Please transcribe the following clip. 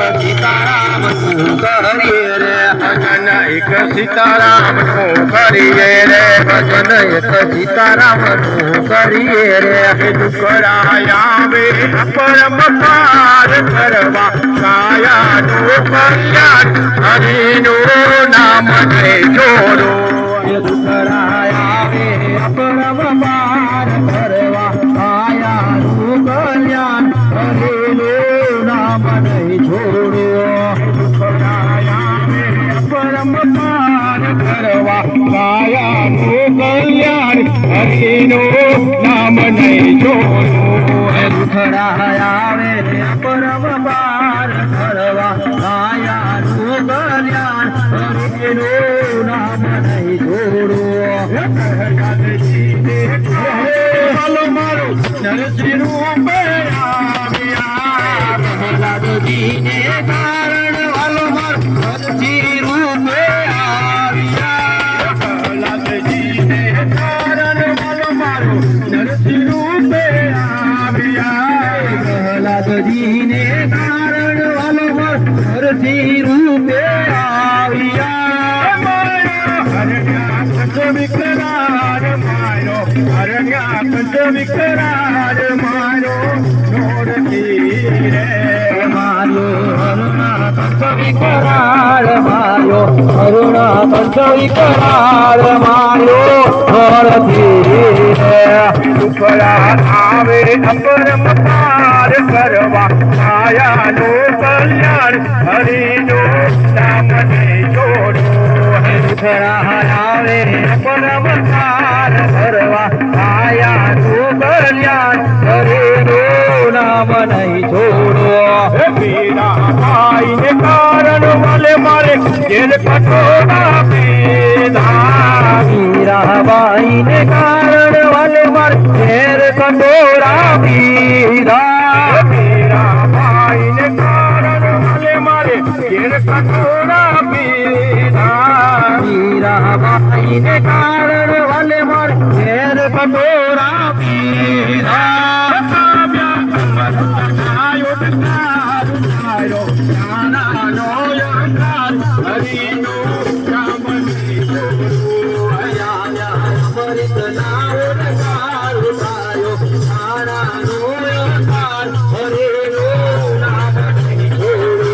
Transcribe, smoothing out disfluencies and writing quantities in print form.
सीताराम करिए रे भजन एक सीताराम करिए रे भजन एक सीताराम करिए रे दुखराया वे परम पार करवा काया नो कल्याण हरि नो नाम ने छोड़ो दुखराया वे परम पार करवा काया नो कल्याण हरि नो नाम ने छोड़ो दुखराया वे परम पार करवा काया नो कल्याण हरि नो नाम ने छोड़ो दुखराया वे परम पार करवा काया नो कल्याण हरि नो नाम ने छोड़ो હાલો મારો નરસિંહ રૂપ આવ્યા પ્રહલાદજીને કારણ હાલો મારો નરસિંહ રૂપ આવ્યા પ્રહલાદજીને કારણ હાલો મારો નરસિંહ રૂપ આવ્યા પ્રહલાદજીને કારણ હાલો મારો નરસિંહ રૂપ આવ્યા વિકરાર મારો હરણ્યા કંઠ વિકરાર મારો નોરતી રે મારો હરણા કંઠ વિકરાર મારો હરણા કંઠ વિકરાર મારો નોરતી રે દુખરા આવે અપરમ પાર કરવા માયાનો કલ્યાણ હરિનો નામ ને જોડો આવે પરમ પાર કરવા આયા કલ્યાણ હરિનું નામ નહીં છોડો પીરા ભાઈ ને કારણ વાલે મારે જેલ કટોરા પીધા પીરા ભાઈ ને કારણ વાલે મારે જેલ કટોરા પીધા પીરા ભાઈ ને કારણ વાલે મારે જેલ કટોરા પીધા મીરાબાઈ ને કારણ વાલે માર ઘેર કટોરા પીધા આયો આયો નાનો યંકાર હરિનો નામ લીધો આયા અમૃત નાઓ નકાર ઉઠાયો નાનો યંકાર હરિનો નામ લીધો